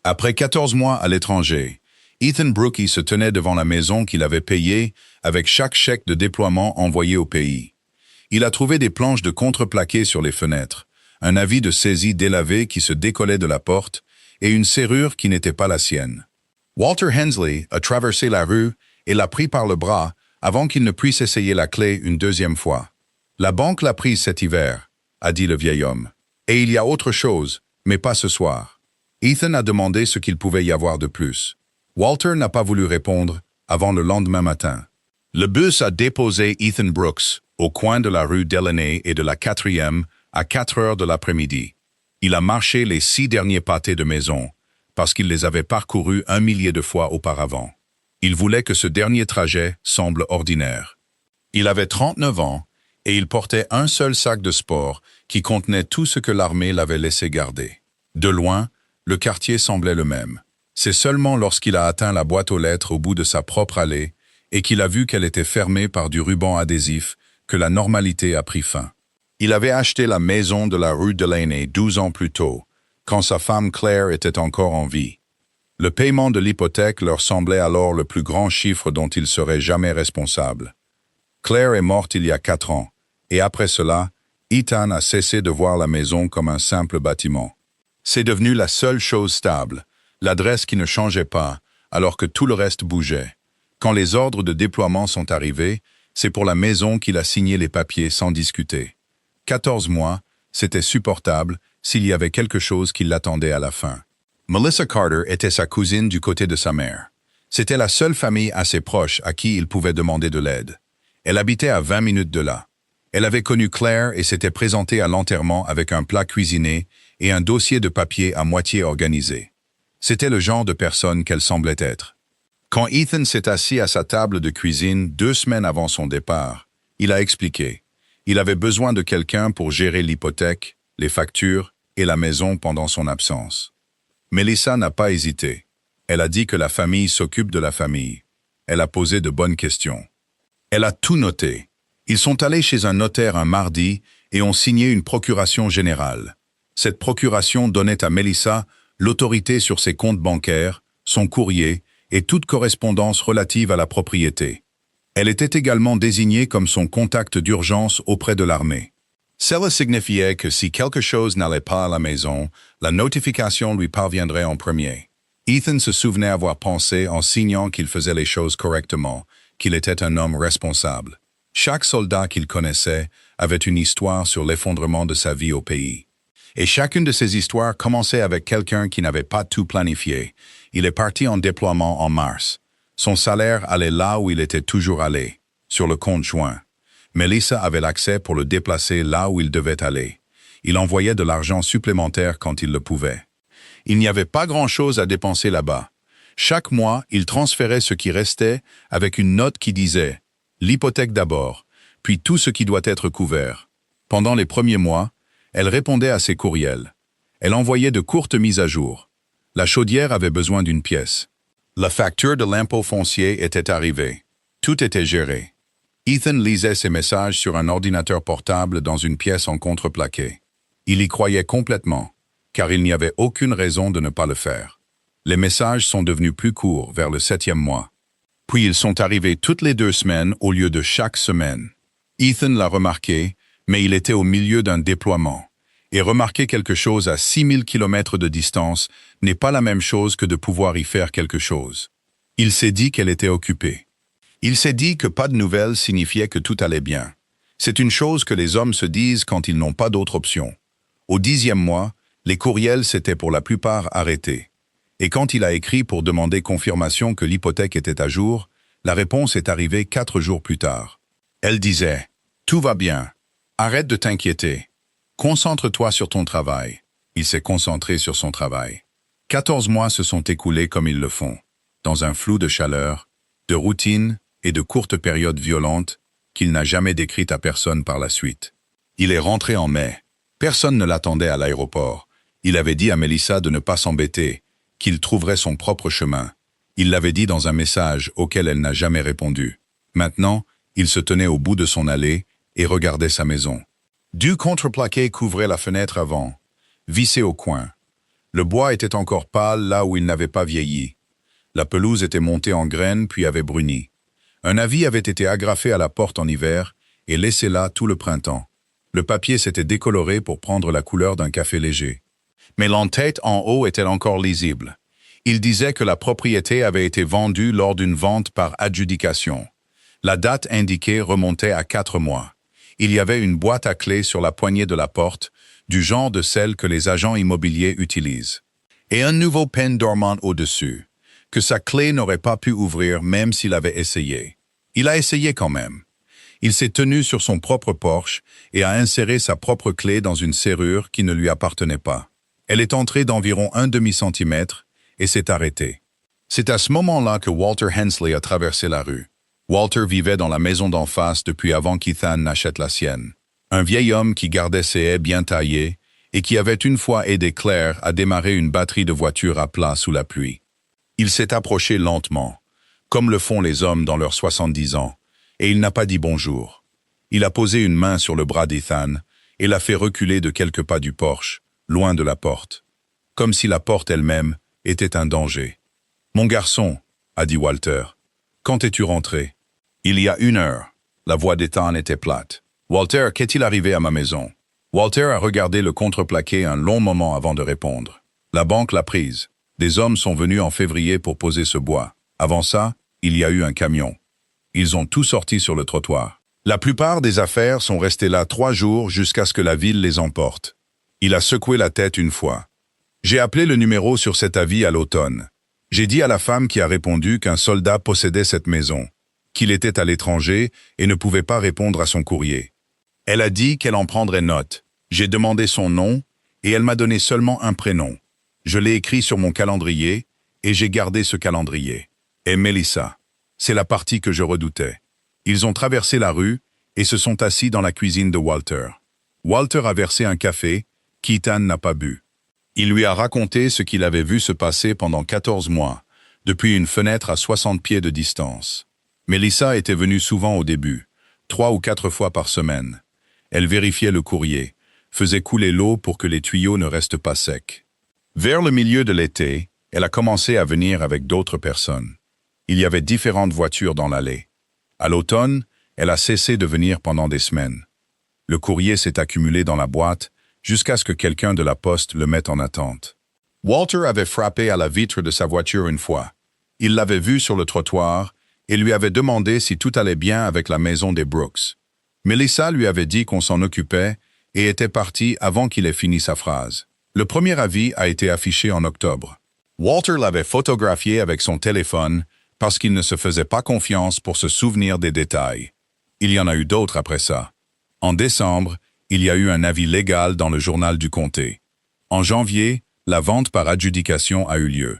Après 14 mois à l'étranger, Ethan Brookie se tenait devant la maison qu'il avait payée avec chaque chèque de déploiement envoyé au pays. Il a trouvé des planches de contreplaqué sur les fenêtres, un avis de saisie délavé qui se décollait de la porte et une serrure qui n'était pas la sienne. Walter Hensley a traversé la rue et l'a pris par le bras avant qu'il ne puisse essayer la clé une deuxième fois. « La banque l'a prise cet hiver », a dit le vieil homme. « Et il y a autre chose, mais pas ce soir. » Ethan a demandé ce qu'il pouvait y avoir de plus. Walter n'a pas voulu répondre avant le lendemain matin. Le bus a déposé Ethan Brooks au coin de la rue Delaney et de la 4e à 4 heures de l'après-midi. Il a marché les 6 derniers pâtés de maison parce qu'il les avait parcourus 1 millier de fois auparavant. Il voulait que ce dernier trajet semble ordinaire. Il avait 39 ans et il portait un seul sac de sport qui contenait tout ce que l'armée l'avait laissé garder. De loin, le quartier semblait le même. C'est seulement lorsqu'il a atteint la boîte aux lettres au bout de sa propre allée et qu'il a vu qu'elle était fermée par du ruban adhésif que la normalité a pris fin. Il avait acheté la maison de la rue Delaney 12 ans plus tôt, quand sa femme Claire était encore en vie. Le paiement de l'hypothèque leur semblait alors le plus grand chiffre dont il serait jamais responsable. Claire est morte il y a 4 ans, et après cela, Ethan a cessé de voir la maison comme un simple bâtiment. C'est devenu la seule chose stable, l'adresse qui ne changeait pas, alors que tout le reste bougeait. Quand les ordres de déploiement sont arrivés, c'est pour la maison qu'il a signé les papiers sans discuter. 14 mois, c'était supportable s'il y avait quelque chose qui l'attendait à la fin. Melissa Carter était sa cousine du côté de sa mère. C'était la seule famille assez proche à qui il pouvait demander de l'aide. Elle habitait à 20 minutes de là. Elle avait connu Claire et s'était présentée à l'enterrement avec un plat cuisiné et un dossier de papier à moitié organisé. C'était le genre de personne qu'elle semblait être. Quand Ethan s'est assis à sa table de cuisine 2 semaines avant son départ, il a expliqué. Il avait besoin de quelqu'un pour gérer l'hypothèque, les factures et la maison pendant son absence. Melissa n'a pas hésité. Elle a dit que la famille s'occupe de la famille. Elle a posé de bonnes questions. Elle a tout noté. Ils sont allés chez un notaire un mardi et ont signé une procuration générale. Cette procuration donnait à Melissa l'autorité sur ses comptes bancaires, son courrier et toute correspondance relative à la propriété. Elle était également désignée comme son contact d'urgence auprès de l'armée. Cela signifiait que si quelque chose n'allait pas à la maison, la notification lui parviendrait en premier. Ethan se souvenait avoir pensé en signant qu'il faisait les choses correctement, qu'il était un homme responsable. Chaque soldat qu'il connaissait avait une histoire sur l'effondrement de sa vie au pays. Et chacune de ces histoires commençait avec quelqu'un qui n'avait pas tout planifié. Il est parti en déploiement en mars. Son salaire allait là où il était toujours allé, sur le compte joint. Melissa avait l'accès pour le déplacer là où il devait aller. Il envoyait de l'argent supplémentaire quand il le pouvait. Il n'y avait pas grand-chose à dépenser là-bas. Chaque mois, il transférait ce qui restait avec une note qui disait « l'hypothèque d'abord, puis tout ce qui doit être couvert ». Pendant les premiers mois, elle répondait à ses courriels. Elle envoyait de courtes mises à jour. La chaudière avait besoin d'une pièce. La facture de l'impôt foncier était arrivée. Tout était géré. Ethan lisait ses messages sur un ordinateur portable dans une pièce en contreplaqué. Il y croyait complètement, car il n'y avait aucune raison de ne pas le faire. Les messages sont devenus plus courts vers le 7e mois. Puis ils sont arrivés toutes les 2 semaines au lieu de chaque semaine. Ethan l'a remarqué, mais il était au milieu d'un déploiement. Et remarquer quelque chose à 6000 km de distance n'est pas la même chose que de pouvoir y faire quelque chose. Il s'est dit qu'elle était occupée. Il s'est dit que pas de nouvelles signifiait que tout allait bien. C'est une chose que les hommes se disent quand ils n'ont pas d'autre option. Au 10e mois, les courriels s'étaient pour la plupart arrêtés. Et quand il a écrit pour demander confirmation que l'hypothèque était à jour, la réponse est arrivée 4 jours plus tard. Elle disait « Tout va bien. Arrête de t'inquiéter. Concentre-toi sur ton travail. » Il s'est concentré sur son travail. 14 mois se sont écoulés comme ils le font, dans un flou de chaleur, de routine et de courtes périodes violentes qu'il n'a jamais décrites à personne par la suite. Il est rentré en mai. Personne ne l'attendait à l'aéroport. Il avait dit à Melissa de ne pas s'embêter, qu'il trouverait son propre chemin. Il l'avait dit dans un message auquel elle n'a jamais répondu. Maintenant, il se tenait au bout de son allée et regardait sa maison. Du contreplaqué couvrait la fenêtre avant, vissée au coin. Le bois était encore pâle là où il n'avait pas vieilli. La pelouse était montée en graines puis avait bruni. Un avis avait été agrafé à la porte en hiver et laissé là tout le printemps. Le papier s'était décoloré pour prendre la couleur d'un café léger. Mais l'entête en haut était encore lisible. Il disait que la propriété avait été vendue lors d'une vente par adjudication. La date indiquée remontait à 4 mois. Il y avait une boîte à clés sur la poignée de la porte, du genre de celle que les agents immobiliers utilisent. Et un nouveau pen dormant au-dessus, que sa clé n'aurait pas pu ouvrir même s'il avait essayé. Il a essayé quand même. Il s'est tenu sur son propre porche et a inséré sa propre clé dans une serrure qui ne lui appartenait pas. Elle est entrée d'environ un demi-centimètre et s'est arrêtée. C'est à ce moment-là que Walter Hensley a traversé la rue. Walter vivait dans la maison d'en face depuis avant qu'Ethan n'achète la sienne. Un vieil homme qui gardait ses haies bien taillées et qui avait une fois aidé Claire à démarrer une batterie de voitures à plat sous la pluie. Il s'est approché lentement, comme le font les hommes dans leurs 70 ans, et il n'a pas dit bonjour. Il a posé une main sur le bras d'Ethan et l'a fait reculer de quelques pas du porche, loin de la porte, comme si la porte elle-même était un danger. « Mon garçon, » a dit Walter, « quand es-tu rentré ?»« Il y a 1 heure. » La voix d'Ethan était plate. « Walter, qu'est-il arrivé à ma maison ?» Walter a regardé le contreplaqué un long moment avant de répondre. « La banque l'a prise. Des hommes sont venus en février pour poser ce bois. Avant ça, il y a eu un camion. Ils ont tout sorti sur le trottoir. La plupart des affaires sont restées là 3 jours jusqu'à ce que la ville les emporte. » Il a secoué la tête une fois. J'ai appelé le numéro sur cet avis à l'automne. J'ai dit à la femme qui a répondu qu'un soldat possédait cette maison, qu'il était à l'étranger et ne pouvait pas répondre à son courrier. Elle a dit qu'elle en prendrait note. J'ai demandé son nom et elle m'a donné seulement un prénom. Je l'ai écrit sur mon calendrier et j'ai gardé ce calendrier. Et Melissa. C'est la partie que je redoutais. Ils ont traversé la rue et se sont assis dans la cuisine de Walter. Walter a versé un café qu'Ethan n'a pas bu. Il lui a raconté ce qu'il avait vu se passer pendant 14 mois, depuis une fenêtre à 60 pieds de distance. Melissa était venue souvent au début, 3 ou 4 fois par semaine. Elle vérifiait le courrier, faisait couler l'eau pour que les tuyaux ne restent pas secs. Vers le milieu de l'été, elle a commencé à venir avec d'autres personnes. Il y avait différentes voitures dans l'allée. À l'automne, elle a cessé de venir pendant des semaines. Le courrier s'est accumulé dans la boîte jusqu'à ce que quelqu'un de la poste le mette en attente. Walter avait frappé à la vitre de sa voiture une fois. Il l'avait vu sur le trottoir et lui avait demandé si tout allait bien avec la maison des Brooks. Melissa lui avait dit qu'on s'en occupait et était partie avant qu'il ait fini sa phrase. Le premier avis a été affiché en octobre. Walter l'avait photographié avec son téléphone parce qu'il ne se faisait pas confiance pour se souvenir des détails. Il y en a eu d'autres après ça. En décembre, il y a eu un avis légal dans le journal du comté. En janvier, la vente par adjudication a eu lieu.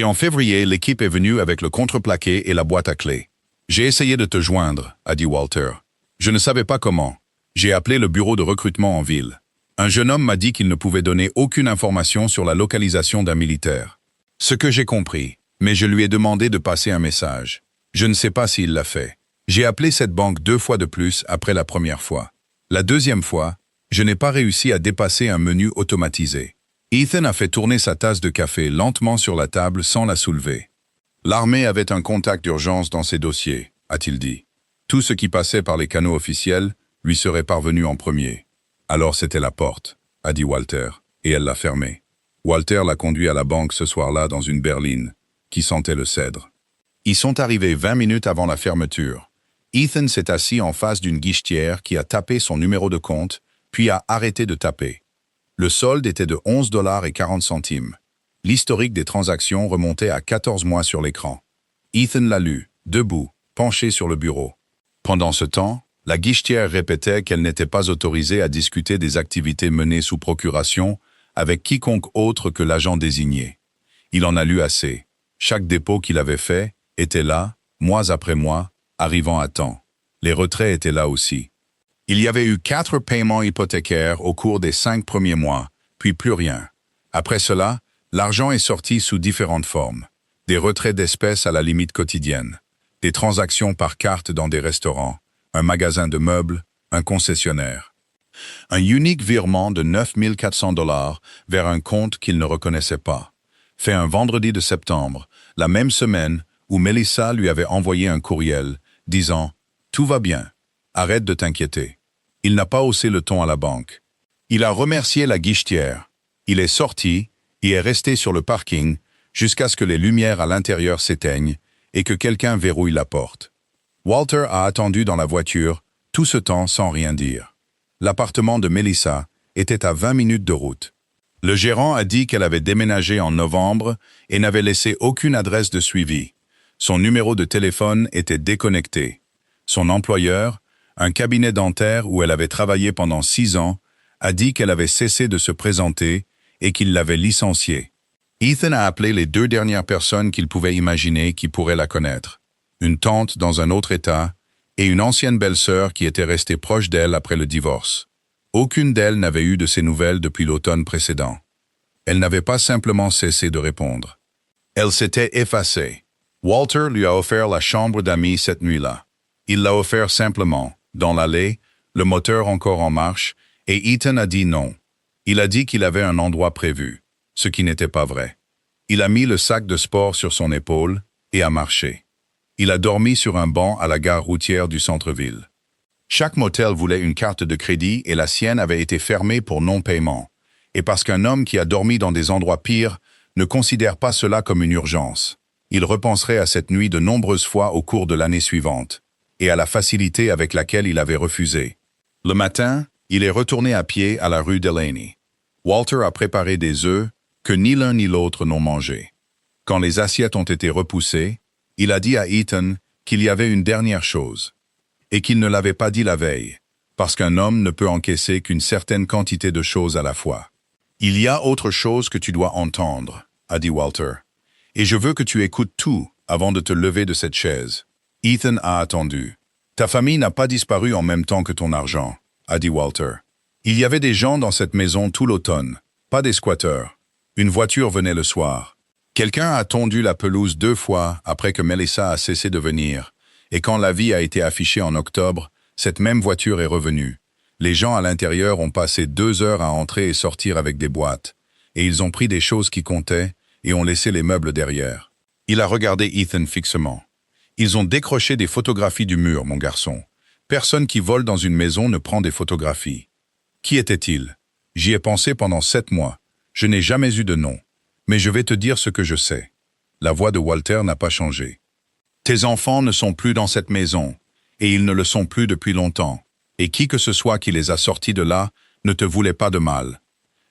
En février, l'équipe est venue avec le contreplaqué et la boîte à clés. J'ai essayé de te joindre, a dit Walter. Je ne savais pas comment. J'ai appelé le bureau de recrutement en ville. Un jeune homme m'a dit qu'il ne pouvait donner aucune information sur la localisation d'un militaire. Ce que j'ai compris, mais je lui ai demandé de passer un message. Je ne sais pas s'il l'a fait. J'ai appelé cette banque 2 fois de plus après la première fois. La deuxième fois, je n'ai pas réussi à dépasser un menu automatisé. Ethan a fait tourner sa tasse de café lentement sur la table sans la soulever. L'armée avait un contact d'urgence dans ses dossiers, a-t-il dit. Tout ce qui passait par les canaux officiels lui serait parvenu en premier. Alors c'était la porte, a dit Walter, et elle l'a fermée. Walter l'a conduit à la banque ce soir-là dans une berline, qui sentait le cèdre. Ils sont arrivés 20 minutes avant la fermeture. Ethan s'est assis en face d'une guichetière qui a tapé son numéro de compte, puis a arrêté de taper. Le solde était de 11,40 $. L'historique des transactions remontait à 14 mois sur l'écran. Ethan l'a lu, debout, penché sur le bureau. Pendant ce temps, la guichetière répétait qu'elle n'était pas autorisée à discuter des activités menées sous procuration avec quiconque autre que l'agent désigné. Il en a lu assez. Chaque dépôt qu'il avait fait était là, mois après mois, arrivant à temps. Les retraits étaient là aussi. Il y avait eu 4 paiements hypothécaires au cours des 5 premiers mois, puis plus rien. Après cela, l'argent est sorti sous différentes formes. Des retraits d'espèces à la limite quotidienne, des transactions par carte dans des restaurants, un magasin de meubles, un concessionnaire. Un unique virement de 9 400 $ vers un compte qu'il ne reconnaissait pas. Fait un vendredi de septembre, la même semaine où Melissa lui avait envoyé un courriel disant « Tout va bien, arrête de t'inquiéter ». Il n'a pas haussé le ton à la banque. Il a remercié la guichetière. Il est sorti et est resté sur le parking jusqu'à ce que les lumières à l'intérieur s'éteignent et que quelqu'un verrouille la porte. Walter a attendu dans la voiture tout ce temps sans rien dire. L'appartement de Melissa était à 20 minutes de route. Le gérant a dit qu'elle avait déménagé en novembre et n'avait laissé aucune adresse de suivi. Son numéro de téléphone était déconnecté. Son employeur, un cabinet dentaire où elle avait travaillé pendant 6 ans, a dit qu'elle avait cessé de se présenter et qu'il l'avait licenciée. Ethan a appelé les 2 dernières personnes qu'il pouvait imaginer qui pourraient la connaître. Une tante dans un autre État et une ancienne belle-sœur qui était restée proche d'elle après le divorce. Aucune d'elles n'avait eu de ses nouvelles depuis l'automne précédent. Elle n'avait pas simplement cessé de répondre. Elle s'était effacée. Walter lui a offert la chambre d'amis cette nuit-là. Il l'a offert simplement, dans l'allée, le moteur encore en marche, et Ethan a dit non. Il a dit qu'il avait un endroit prévu, ce qui n'était pas vrai. Il a mis le sac de sport sur son épaule et a marché. Il a dormi sur un banc à la gare routière du centre-ville. Chaque motel voulait une carte de crédit et la sienne avait été fermée pour non-paiement. Et parce qu'un homme qui a dormi dans des endroits pires ne considère pas cela comme une urgence. Il repenserait à cette nuit de nombreuses fois au cours de l'année suivante, et à la facilité avec laquelle il avait refusé. Le matin, il est retourné à pied à la rue Delaney. Walter a préparé des œufs que ni l'un ni l'autre n'ont mangés. Quand les assiettes ont été repoussées, il a dit à Ethan qu'il y avait une dernière chose, et qu'il ne l'avait pas dit la veille, parce qu'un homme ne peut encaisser qu'une certaine quantité de choses à la fois. « Il y a autre chose que tu dois entendre », a dit Walter, « et je veux que tu écoutes tout avant de te lever de cette chaise. » Ethan a attendu. « Ta famille n'a pas disparu en même temps que ton argent, » a dit Walter. « Il y avait des gens dans cette maison tout l'automne, pas des squatteurs. Une voiture venait le soir. Quelqu'un a tondu la pelouse 2 fois après que Melissa a cessé de venir, et quand l'avis a été affiché en octobre, cette même voiture est revenue. Les gens à l'intérieur ont passé 2 heures à entrer et sortir avec des boîtes, et ils ont pris des choses qui comptaient et ont laissé les meubles derrière. » Il a regardé Ethan fixement. « Ils ont décroché des photographies du mur, mon garçon. Personne qui vole dans une maison ne prend des photographies. Qui était-il? J'y ai pensé pendant 7 mois. Je n'ai jamais eu de nom. Mais je vais te dire ce que je sais. » La voix de Walter n'a pas changé. « Tes enfants ne sont plus dans cette maison, et ils ne le sont plus depuis longtemps. Et qui que ce soit qui les a sortis de là ne te voulait pas de mal.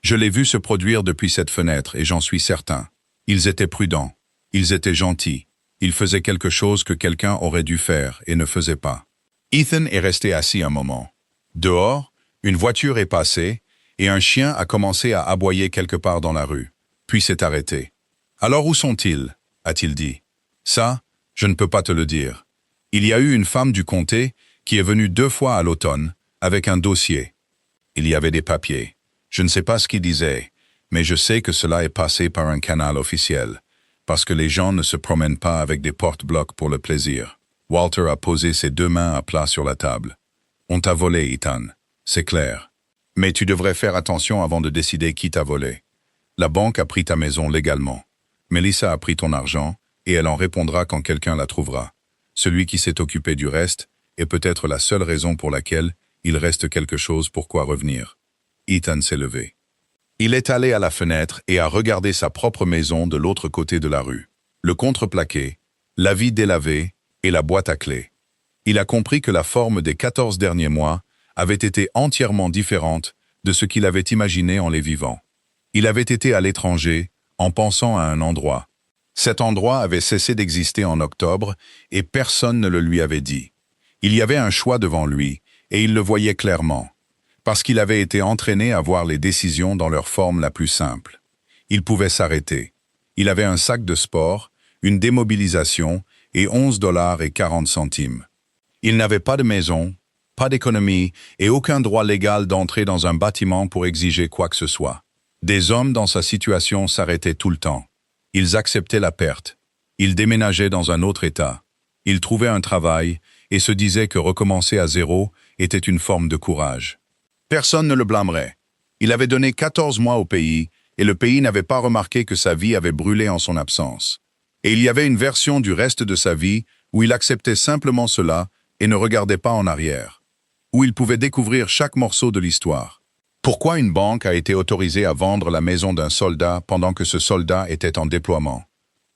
Je l'ai vu se produire depuis cette fenêtre, et j'en suis certain. Ils étaient prudents. Ils étaient gentils. Ils faisaient quelque chose que quelqu'un aurait dû faire et ne faisait pas. » Ethan est resté assis un moment. Dehors, une voiture est passée, et un chien a commencé à aboyer quelque part dans la rue, puis s'est arrêté. « Alors où sont-ils » a-t-il dit. « Ça, je ne peux pas te le dire. Il y a eu une femme du comté qui est venue 2 fois à l'automne, avec un dossier. Il y avait des papiers. Je ne sais pas ce qu'il disait, mais je sais que cela est passé par un canal officiel, parce que les gens ne se promènent pas avec des porte-blocs pour le plaisir. » Walter a posé ses 2 mains à plat sur la table. « On t'a volé, Ethan, c'est clair. Mais tu devrais faire attention avant de décider qui t'a volé. La banque a pris ta maison légalement. Melissa a pris ton argent, et elle en répondra quand quelqu'un la trouvera. Celui qui s'est occupé du reste est peut-être la seule raison pour laquelle il reste quelque chose pour quoi revenir. » Ethan s'est levé. Il est allé à la fenêtre et a regardé sa propre maison de l'autre côté de la rue. Le contreplaqué, la vie délavée et la boîte à clés. Il a compris que la forme des 14 derniers mois avait été entièrement différente de ce qu'il avait imaginé en les vivant. Il avait été à l'étranger en pensant à un endroit. Cet endroit avait cessé d'exister en octobre et personne ne le lui avait dit. Il y avait un choix devant lui et il le voyait clairement, parce qu'il avait été entraîné à voir les décisions dans leur forme la plus simple. Il pouvait s'arrêter. Il avait un sac de sport, une démobilisation et 11,40 $. Il n'avait pas de maison, pas d'économie et aucun droit légal d'entrer dans un bâtiment pour exiger quoi que ce soit. Des hommes dans sa situation s'arrêtaient tout le temps. Ils acceptaient la perte. Ils déménageaient dans un autre État. Ils trouvaient un travail et se disaient que recommencer à zéro était une forme de courage. Personne ne le blâmerait. Il avait donné 14 mois au pays, et le pays n'avait pas remarqué que sa vie avait brûlé en son absence. Et il y avait une version du reste de sa vie où il acceptait simplement cela et ne regardait pas en arrière, où il pouvait découvrir chaque morceau de l'histoire. Pourquoi une banque a été autorisée à vendre la maison d'un soldat pendant que ce soldat était en déploiement?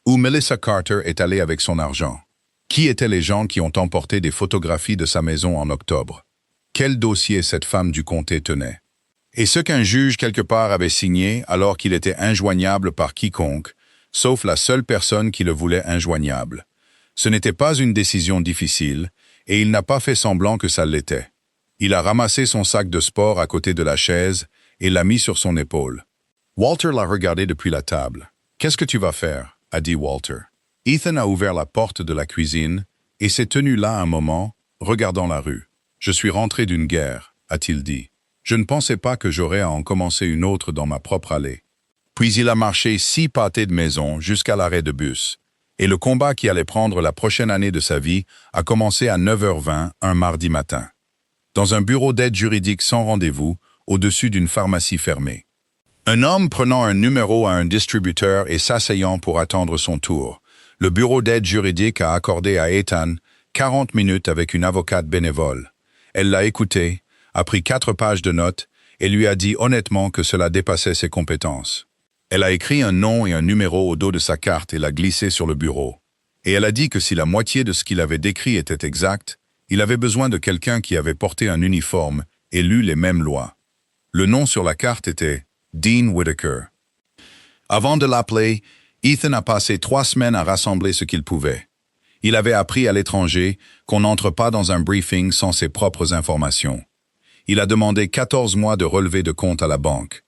Où Melissa Carter est allée avec son argent? Qui étaient les gens qui ont emporté des photographies de sa maison en octobre? Quel dossier cette femme du comté tenait? Et ce qu'un juge quelque part avait signé alors qu'il était injoignable par quiconque, sauf la seule personne qui le voulait injoignable. Ce n'était pas une décision difficile, et il n'a pas fait semblant que ça l'était. Il a ramassé son sac de sport à côté de la chaise et l'a mis sur son épaule. Walter l'a regardé depuis la table. « Qu'est-ce que tu vas faire ?» a dit Walter. Ethan a ouvert la porte de la cuisine et s'est tenu là un moment, regardant la rue. « Je suis rentré d'une guerre, » a-t-il dit. « Je ne pensais pas que j'aurais à en commencer une autre dans ma propre allée. » Puis il a marché 6 pâtés de maison jusqu'à l'arrêt de bus. Et le combat qui allait prendre la prochaine année de sa vie a commencé à 9h20 un mardi matin. Dans un bureau d'aide juridique sans rendez-vous, au-dessus d'une pharmacie fermée. Un homme prenant un numéro à un distributeur et s'asseyant pour attendre son tour. Le bureau d'aide juridique a accordé à Ethan 40 minutes avec une avocate bénévole. Elle l'a écouté, a pris 4 pages de notes et lui a dit honnêtement que cela dépassait ses compétences. Elle a écrit un nom et un numéro au dos de sa carte et l'a glissé sur le bureau. Et elle a dit que si la moitié de ce qu'il avait décrit était exact, il avait besoin de quelqu'un qui avait porté un uniforme et lu les mêmes lois. Le nom sur la carte était Dean Whitaker. Avant de l'appeler, Ethan a passé 3 semaines à rassembler ce qu'il pouvait. Il avait appris à l'étranger qu'on n'entre pas dans un briefing sans ses propres informations. Il a demandé 14 mois de relevés de compte à la banque.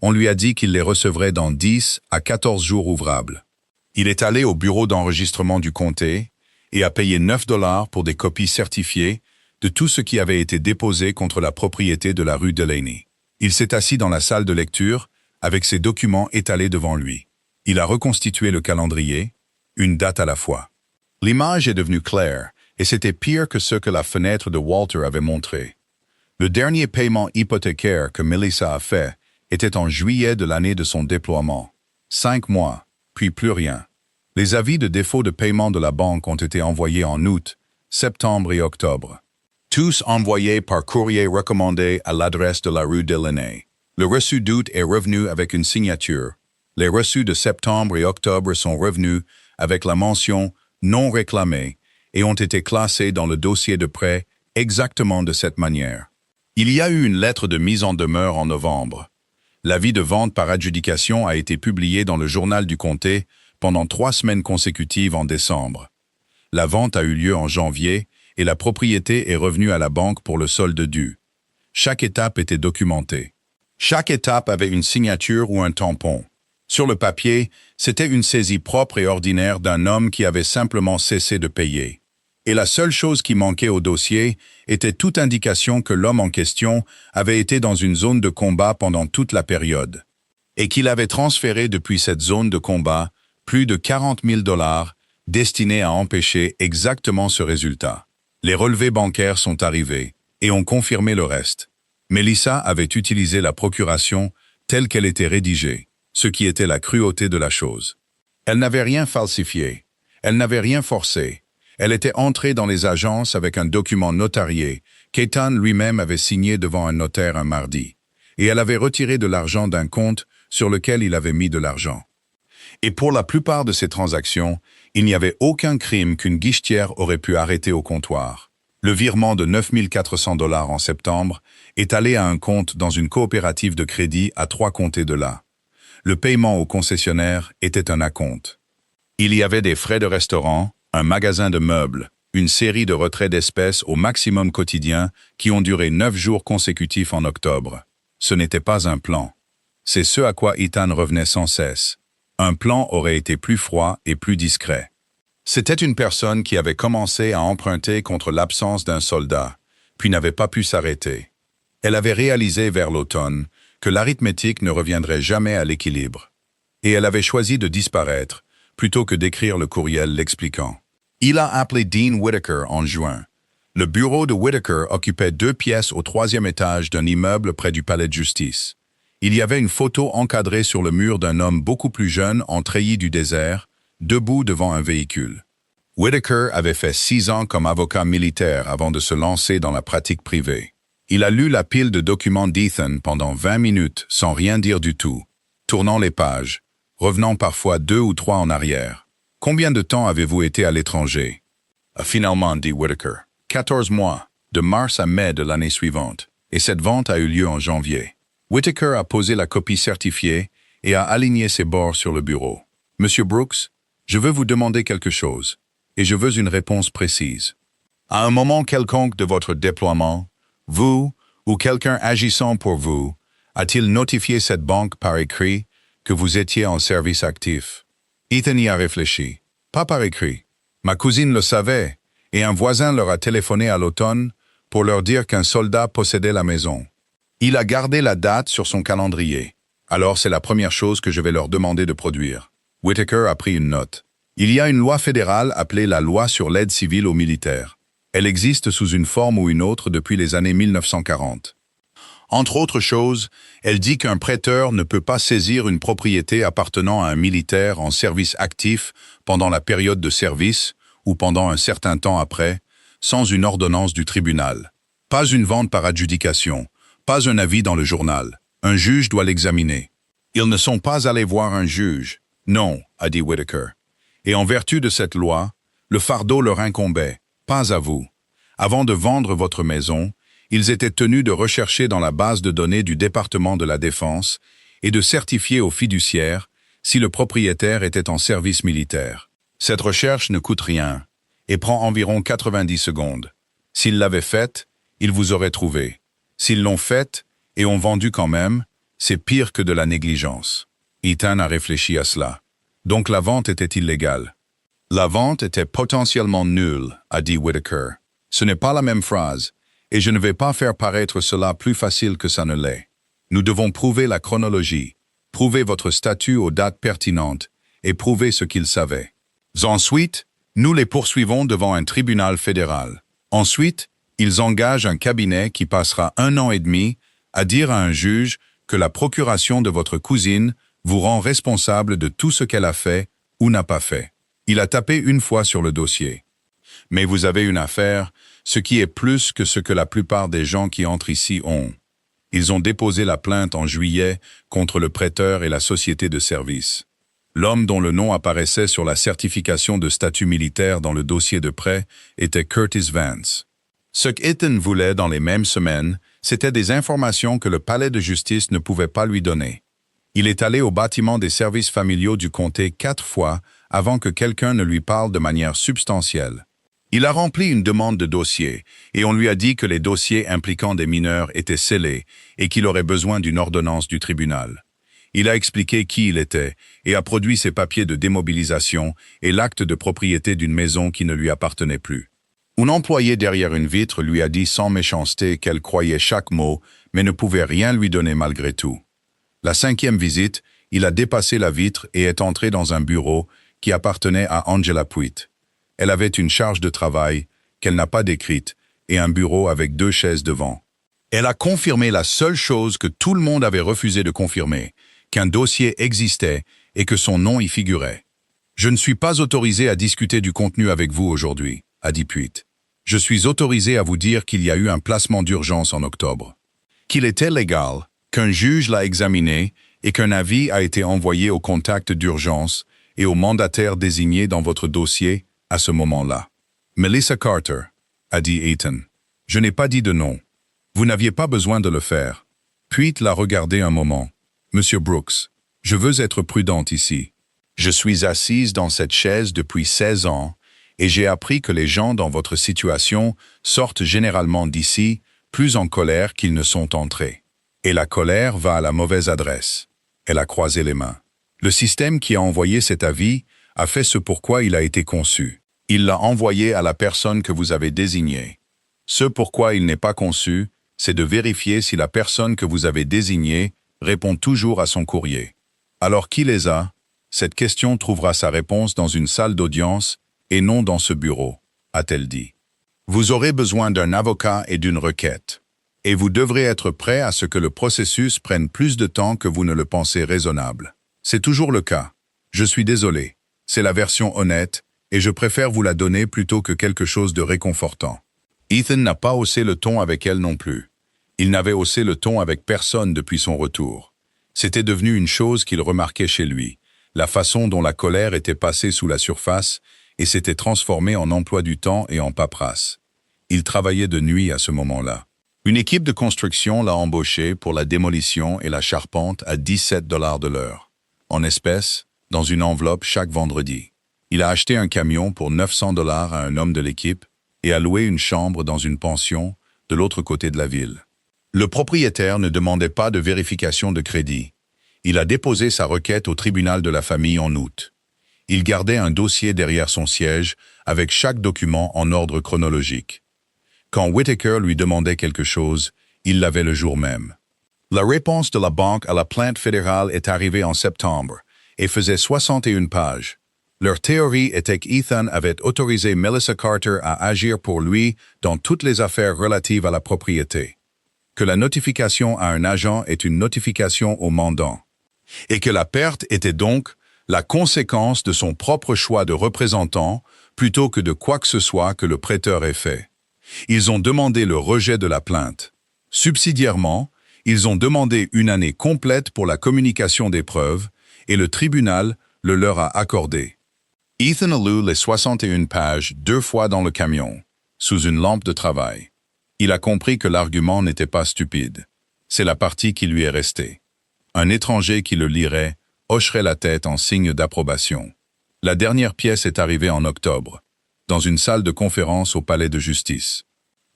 On lui a dit qu'il les recevrait dans 10 à 14 jours ouvrables. Il est allé au bureau d'enregistrement du comté et a payé 9 $ pour des copies certifiées de tout ce qui avait été déposé contre la propriété de la rue Delaney. Il s'est assis dans la salle de lecture avec ses documents étalés devant lui. Il a reconstitué le calendrier, une date à la fois. L'image est devenue claire et c'était pire que ce que la fenêtre de Walter avait montré. Le dernier paiement hypothécaire que Melissa a fait était en juillet de l'année de son déploiement. 5 mois, puis plus rien. Les avis de défaut de paiement de la banque ont été envoyés en août, septembre et octobre. Tous envoyés par courrier recommandé à l'adresse de la rue Delaney. Le reçu d'août est revenu avec une signature. Les reçus de septembre et octobre sont revenus avec la mention « non réclamé » et ont été classés dans le dossier de prêt exactement de cette manière. Il y a eu une lettre de mise en demeure en novembre. L'avis de vente par adjudication a été publié dans le journal du comté pendant 3 semaines consécutives en décembre. La vente a eu lieu en janvier et la propriété est revenue à la banque pour le solde dû. Chaque étape était documentée. Chaque étape avait une signature ou un tampon. Sur le papier, c'était une saisie propre et ordinaire d'un homme qui avait simplement cessé de payer. Et la seule chose qui manquait au dossier était toute indication que l'homme en question avait été dans une zone de combat pendant toute la période, et qu'il avait transféré depuis cette zone de combat plus de 40 000 $ destinés à empêcher exactement ce résultat. Les relevés bancaires sont arrivés et ont confirmé le reste. Melissa avait utilisé la procuration telle qu'elle était rédigée, ce qui était la cruauté de la chose. Elle n'avait rien falsifié, elle n'avait rien forcé. Elle était entrée dans les agences avec un document notarié qu'Ethan lui-même avait signé devant un notaire un mardi, et elle avait retiré de l'argent d'un compte sur lequel il avait mis de l'argent. Et pour la plupart de ces transactions, il n'y avait aucun crime qu'une guichetière aurait pu arrêter au comptoir. Le virement de 9 400 $ en septembre est allé à un compte dans une coopérative de crédit à 3 comtés de là. Le paiement au concessionnaire était un acompte. Il y avait des frais de restaurant, un magasin de meubles, une série de retraits d'espèces au maximum quotidien qui ont duré 9 jours consécutifs en octobre. Ce n'était pas un plan. C'est ce à quoi Ethan revenait sans cesse. Un plan aurait été plus froid et plus discret. C'était une personne qui avait commencé à emprunter contre l'absence d'un soldat, puis n'avait pas pu s'arrêter. Elle avait réalisé vers l'automne que l'arithmétique ne reviendrait jamais à l'équilibre. Et elle avait choisi de disparaître, plutôt que d'écrire le courriel l'expliquant. Il a appelé Dean Whitaker en juin. Le bureau de Whitaker occupait 2 pièces au 3e étage d'un immeuble près du palais de justice. Il y avait une photo encadrée sur le mur d'un homme beaucoup plus jeune en treillis du désert, debout devant un véhicule. Whitaker avait fait 6 ans comme avocat militaire avant de se lancer dans la pratique privée. Il a lu la pile de documents d'Ethan pendant 20 minutes sans rien dire du tout, tournant les pages, revenant parfois 2 ou 3 en arrière. « Combien de temps avez-vous été à l'étranger » Finalement, dit Whitaker. 14 mois, de mars à mai de l'année suivante, et cette vente a eu lieu en janvier. Whitaker a posé la copie certifiée et a aligné ses bords sur le bureau. « Monsieur Brooks, je veux vous demander quelque chose, et je veux une réponse précise. À un moment quelconque de votre déploiement, vous ou quelqu'un agissant pour vous a-t-il notifié cette banque par écrit que vous étiez en service actif ?» Ethan y a réfléchi. « Pas par écrit. Ma cousine le savait, et un voisin leur a téléphoné à l'automne pour leur dire qu'un soldat possédait la maison. Il a gardé la date sur son calendrier. Alors c'est la première chose que je vais leur demander de produire. » Whitaker a pris une note. Il y a une loi fédérale appelée la Loi sur l'aide civile aux militaires. Elle existe sous une forme ou une autre depuis les années 1940. Entre autres choses, elle dit qu'un prêteur ne peut pas saisir une propriété appartenant à un militaire en service actif pendant la période de service ou pendant un certain temps après, sans une ordonnance du tribunal. Pas une vente par adjudication, pas un avis dans le journal. Un juge doit l'examiner. Ils ne sont pas allés voir un juge. Non, a dit Whitaker. Et en vertu de cette loi, le fardeau leur incombait, pas à vous. Avant de vendre votre maison, ils étaient tenus de rechercher dans la base de données du département de la Défense et de certifier aux fiduciaires si le propriétaire était en service militaire. Cette recherche ne coûte rien et prend environ 90 secondes. S'ils l'avaient faite, ils vous auraient trouvé. S'ils l'ont faite et ont vendu quand même, c'est pire que de la négligence. Ethan a réfléchi à cela. Donc la vente était illégale. La vente était potentiellement nulle, a dit Whitaker. Ce n'est pas la même phrase, et je ne vais pas faire paraître cela plus facile que ça ne l'est. Nous devons prouver la chronologie, prouver votre statut aux dates pertinentes, et prouver ce qu'ils savaient. Ensuite, nous les poursuivons devant un tribunal fédéral. Ensuite, ils engagent un cabinet qui passera 1 an et demi à dire à un juge que la procuration de votre cousine vous rend responsable de tout ce qu'elle a fait ou n'a pas fait. Il a tapé une fois sur le dossier. Mais vous avez une affaire, ce qui est plus que ce que la plupart des gens qui entrent ici ont. Ils ont déposé la plainte en juillet contre le prêteur et la société de service. L'homme dont le nom apparaissait sur la certification de statut militaire dans le dossier de prêt était Curtis Vance. Ce qu'Ethan voulait dans les mêmes semaines, c'était des informations que le palais de justice ne pouvait pas lui donner. Il est allé au bâtiment des services familiaux du comté 4 fois avant que quelqu'un ne lui parle de manière substantielle. Il a rempli une demande de dossier et on lui a dit que les dossiers impliquant des mineurs étaient scellés et qu'il aurait besoin d'une ordonnance du tribunal. Il a expliqué qui il était et a produit ses papiers de démobilisation et l'acte de propriété d'une maison qui ne lui appartenait plus. Un employé derrière une vitre lui a dit sans méchanceté qu'elle croyait chaque mot mais ne pouvait rien lui donner malgré tout. La 5e visite, il a dépassé la vitre et est entré dans un bureau qui appartenait à Angela Puitt. Elle avait une charge de travail qu'elle n'a pas décrite et un bureau avec 2 chaises devant. Elle a confirmé la seule chose que tout le monde avait refusé de confirmer, qu'un dossier existait et que son nom y figurait. « Je ne suis pas autorisé à discuter du contenu avec vous aujourd'hui », a dit Puitt. « Je suis autorisé à vous dire qu'il y a eu un placement d'urgence en octobre. Qu'il était légal, qu'un juge l'a examiné et qu'un avis a été envoyé au contact d'urgence et au mandataire désigné dans votre dossier à ce moment-là. » « Melissa Carter, » a dit Ethan. « Je n'ai pas dit de nom. Vous n'aviez pas besoin de le faire. » Puitt l'a regardé un moment. « Monsieur Brooks, je veux être prudente ici. Je suis assise dans cette chaise depuis 16 ans et j'ai appris que les gens dans votre situation sortent généralement d'ici plus en colère qu'ils ne sont entrés. Et la colère va à la mauvaise adresse. » Elle a croisé les mains. « Le système qui a envoyé cet avis a fait ce pourquoi il a été conçu. Il l'a envoyé à la personne que vous avez désignée. Ce pourquoi il n'est pas conçu, c'est de vérifier si la personne que vous avez désignée répond toujours à son courrier. Alors qui les a? Cette question trouvera sa réponse dans une salle d'audience et non dans ce bureau, a-t-elle dit. Vous aurez besoin d'un avocat et d'une requête. Et vous devrez être prêt à ce que le processus prenne plus de temps que vous ne le pensez raisonnable. C'est toujours le cas. Je suis désolé. C'est la version honnête, et je préfère vous la donner plutôt que quelque chose de réconfortant. Ethan n'a pas haussé le ton avec elle non plus. Il n'avait haussé le ton avec personne depuis son retour. C'était devenu une chose qu'il remarquait chez lui, la façon dont la colère était passée sous la surface et s'était transformée en emploi du temps et en paperasse. Il travaillait de nuit à ce moment-là. Une équipe de construction l'a embauché pour la démolition et la charpente à 17 $ de l'heure, en espèces, dans une enveloppe chaque vendredi. Il a acheté un camion pour 900 $ à un homme de l'équipe et a loué une chambre dans une pension de l'autre côté de la ville. Le propriétaire ne demandait pas de vérification de crédit. Il a déposé sa requête au tribunal de la famille en août. Il gardait un dossier derrière son siège avec chaque document en ordre chronologique. Quand Whitaker lui demandait quelque chose, il l'avait le jour même. La réponse de la banque à la plainte fédérale est arrivée en septembre et faisait 61 pages. Leur théorie était qu'Ethan avait autorisé Melissa Carter à agir pour lui dans toutes les affaires relatives à la propriété, que la notification à un agent est une notification au mandant, et que la perte était donc la conséquence de son propre choix de représentant plutôt que de quoi que ce soit que le prêteur ait fait. Ils ont demandé le rejet de la plainte. Subsidiairement, ils ont demandé une année complète pour la communication des preuves et le tribunal le leur a accordé. Ethan a lu les 61 pages 2 fois dans le camion, sous une lampe de travail. Il a compris que l'argument n'était pas stupide. C'est la partie qui lui est restée. Un étranger qui le lirait hocherait la tête en signe d'approbation. La dernière pièce est arrivée en octobre, dans une salle de conférence au palais de justice.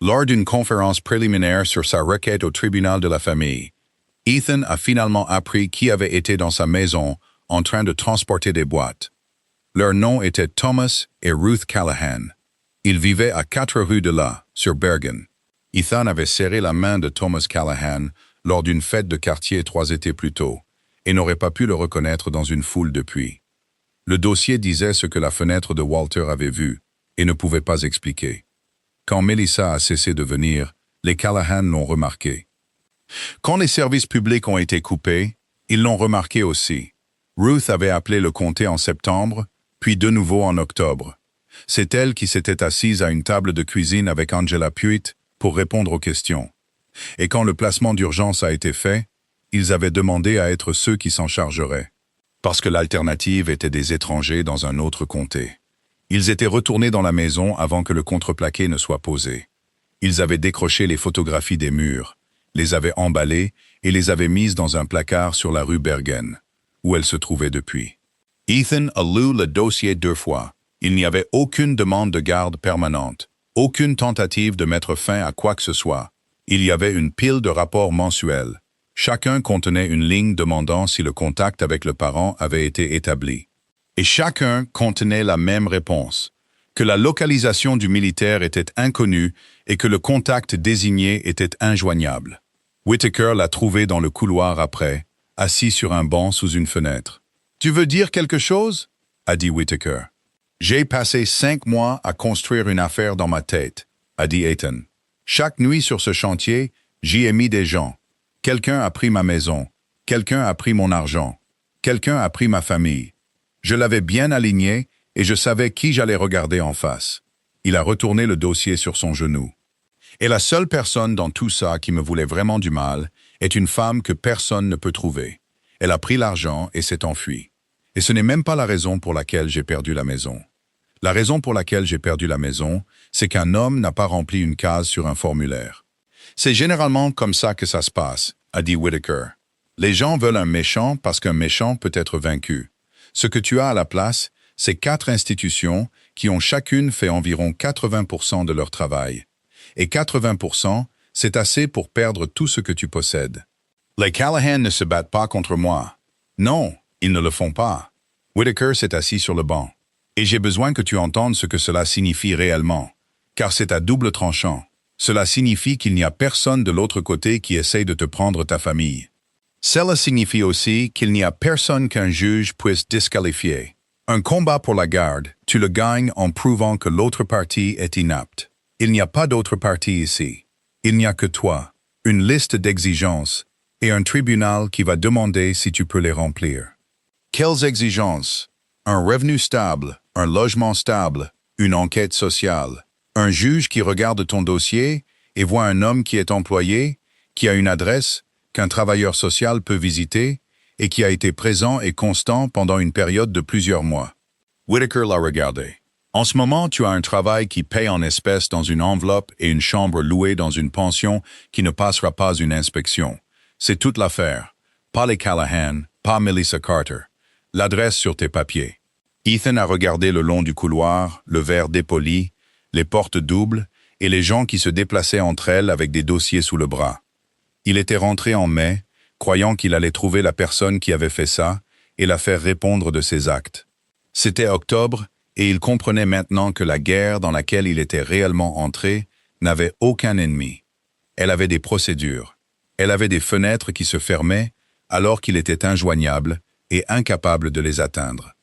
Lors d'une conférence préliminaire sur sa requête au tribunal de la famille, Ethan a finalement appris qui avait été dans sa maison en train de transporter des boîtes. Leurs noms étaient Thomas et Ruth Callahan. Ils vivaient à 4 rues de là, sur Bergen. Ethan avait serré la main de Thomas Callahan lors d'une fête de quartier 3 étés plus tôt, et n'aurait pas pu le reconnaître dans une foule depuis. Le dossier disait ce que la fenêtre de Walter avait vu, et ne pouvait pas expliquer. Quand Melissa a cessé de venir, les Callahan l'ont remarqué. Quand les services publics ont été coupés, ils l'ont remarqué aussi. Ruth avait appelé le comté en septembre, puis de nouveau en octobre. C'est elle qui s'était assise à une table de cuisine avec Angela Puitt pour répondre aux questions. Et quand le placement d'urgence a été fait, ils avaient demandé à être ceux qui s'en chargeraient, parce que l'alternative était des étrangers dans un autre comté. Ils étaient retournés dans la maison avant que le contreplaqué ne soit posé. Ils avaient décroché les photographies des murs, les avaient emballées et les avaient mises dans un placard sur la rue Bergen, où elles se trouvaient depuis. Ethan a lu le dossier 2 fois. Il n'y avait aucune demande de garde permanente, aucune tentative de mettre fin à quoi que ce soit. Il y avait une pile de rapports mensuels. Chacun contenait une ligne demandant si le contact avec le parent avait été établi. Et chacun contenait la même réponse, que la localisation du militaire était inconnue et que le contact désigné était injoignable. Whitaker l'a trouvé dans le couloir après, assis sur un banc sous une fenêtre. « Tu veux dire quelque chose ?» a dit Whitaker. « J'ai passé 5 mois à construire une affaire dans ma tête » a dit Ethan. « Chaque nuit sur ce chantier, j'y ai mis des gens. Quelqu'un a pris ma maison, quelqu'un a pris mon argent, quelqu'un a pris ma famille. Je l'avais bien aligné et je savais qui j'allais regarder en face. » Il a retourné le dossier sur son genou. « Et la seule personne dans tout ça qui me voulait vraiment du mal est une femme que personne ne peut trouver. Elle a pris l'argent et s'est enfuie. Et ce n'est même pas la raison pour laquelle j'ai perdu la maison. La raison pour laquelle j'ai perdu la maison, c'est qu'un homme n'a pas rempli une case sur un formulaire. C'est généralement comme ça que ça se passe, a dit Whitaker. Les gens veulent un méchant parce qu'un méchant peut être vaincu. Ce que tu as à la place, c'est 4 institutions qui ont chacune fait environ 80% de leur travail. Et 80%, c'est assez pour perdre tout ce que tu possèdes. Les Callahan ne se battent pas contre moi. Non, ils ne le font pas. Whitaker s'est assis sur le banc. Et j'ai besoin que tu entendes ce que cela signifie réellement, car c'est à double tranchant. Cela signifie qu'il n'y a personne de l'autre côté qui essaye de te prendre ta famille. Cela signifie aussi qu'il n'y a personne qu'un juge puisse disqualifier. Un combat pour la garde, tu le gagnes en prouvant que l'autre partie est inapte. Il n'y a pas d'autre partie ici. Il n'y a que toi, une liste d'exigences et un tribunal qui va demander si tu peux les remplir. Quelles exigences? Un revenu stable, un logement stable, une enquête sociale, un juge qui regarde ton dossier et voit un homme qui est employé, qui a une adresse, qu'un travailleur social peut visiter et qui a été présent et constant pendant une période de plusieurs mois. Whitaker l'a regardé. En ce moment, tu as un travail qui paye en espèces dans une enveloppe et une chambre louée dans une pension qui ne passera pas une inspection. C'est toute l'affaire. Pas les Callahan, pas Melissa Carter. L'adresse sur tes papiers. Ethan a regardé le long du couloir, le verre dépoli, les portes doubles et les gens qui se déplaçaient entre elles avec des dossiers sous le bras. Il était rentré en mai, croyant qu'il allait trouver la personne qui avait fait ça et la faire répondre de ses actes. C'était octobre, et il comprenait maintenant que la guerre dans laquelle il était réellement entré n'avait aucun ennemi. Elle avait des procédures. Elle avait des fenêtres qui se fermaient alors qu'il était injoignable et incapable de les atteindre.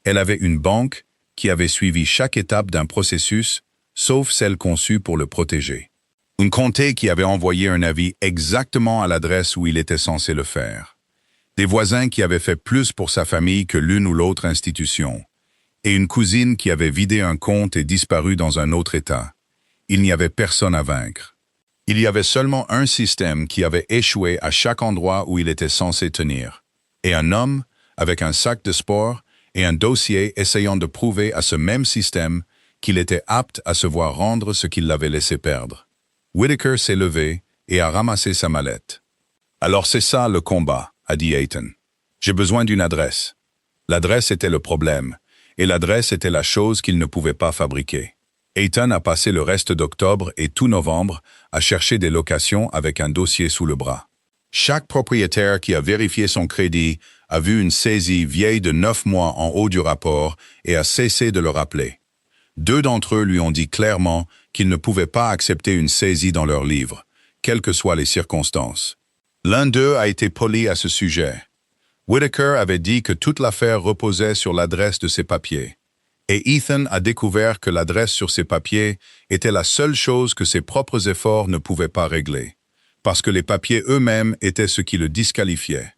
Elle avait une banque qui avait suivi chaque étape d'un processus, sauf celle conçue pour le protéger. Une comté qui avait envoyé un avis exactement à l'adresse où il était censé le faire. Des voisins qui avaient fait plus pour sa famille que l'une ou l'autre institution. Et une cousine qui avait vidé un compte et disparu dans un autre État. Il n'y avait personne à vaincre. Il y avait seulement un système qui avait échoué à chaque endroit où il était censé tenir. Et un homme, avec un sac de sport et un dossier essayant de prouver à ce même système qu'il était apte à se voir rendre ce qu'il l'avait laissé perdre. Whitaker s'est levé et a ramassé sa mallette. « Alors c'est ça le combat », a dit Ethan. « J'ai besoin d'une adresse. » L'adresse était le problème. Et l'adresse était la chose qu'il ne pouvait pas fabriquer. Ethan a passé le reste d'octobre et tout novembre à chercher des locations avec un dossier sous le bras. Chaque propriétaire qui a vérifié son crédit a vu une saisie vieille de 9 mois en haut du rapport et a cessé de le rappeler. 2 d'entre eux lui ont dit clairement qu'ils ne pouvaient pas accepter une saisie dans leur livre, quelles que soient les circonstances. L'un d'eux a été poli à ce sujet. Whitaker avait dit que toute l'affaire reposait sur l'adresse de ses papiers. Et Ethan a découvert que l'adresse sur ses papiers était la seule chose que ses propres efforts ne pouvaient pas régler, parce que les papiers eux-mêmes étaient ce qui le disqualifiait.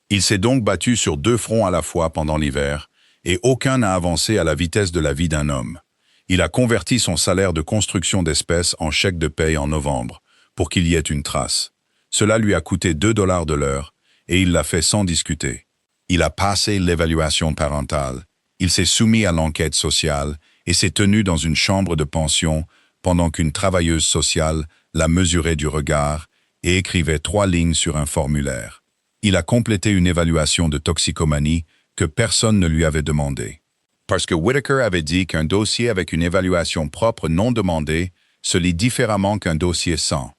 Il s'est donc battu sur 2 fronts à la fois pendant l'hiver, et aucun n'a avancé à la vitesse de la vie d'un homme. Il a converti son salaire de construction d'espèces en chèque de paye en novembre, pour qu'il y ait une trace. Cela lui a coûté $2 de l'heure, et il l'a fait sans discuter. Il a passé l'évaluation parentale, il s'est soumis à l'enquête sociale et s'est tenu dans une chambre de pension pendant qu'une travailleuse sociale la mesurait du regard et écrivait 3 lignes sur un formulaire. Il a complété une évaluation de toxicomanie que personne ne lui avait demandé. Parce que Whitaker avait dit qu'un dossier avec une évaluation propre non demandée se lit différemment qu'un dossier sans.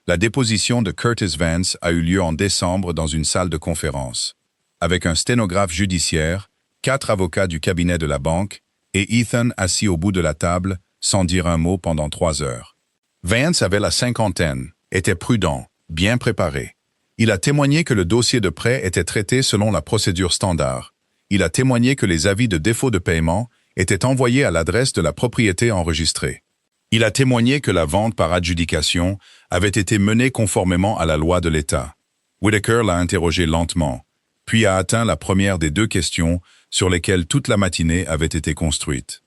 La déposition de Curtis Vance a eu lieu en décembre dans une salle de conférence, avec un sténographe judiciaire, 4 avocats du cabinet de la banque et Ethan assis au bout de la table sans dire un mot pendant 3 heures. Vance avait la cinquantaine, était prudent, bien préparé. Il a témoigné que le dossier de prêt était traité selon la procédure standard. Il a témoigné que les avis de défaut de paiement étaient envoyés à l'adresse de la propriété enregistrée. Il a témoigné que la vente par adjudication avait été menée conformément à la loi de l'État. Whitaker l'a interrogé lentement, puis a atteint la première des 2 questions sur lesquelles toute la matinée avait été construite.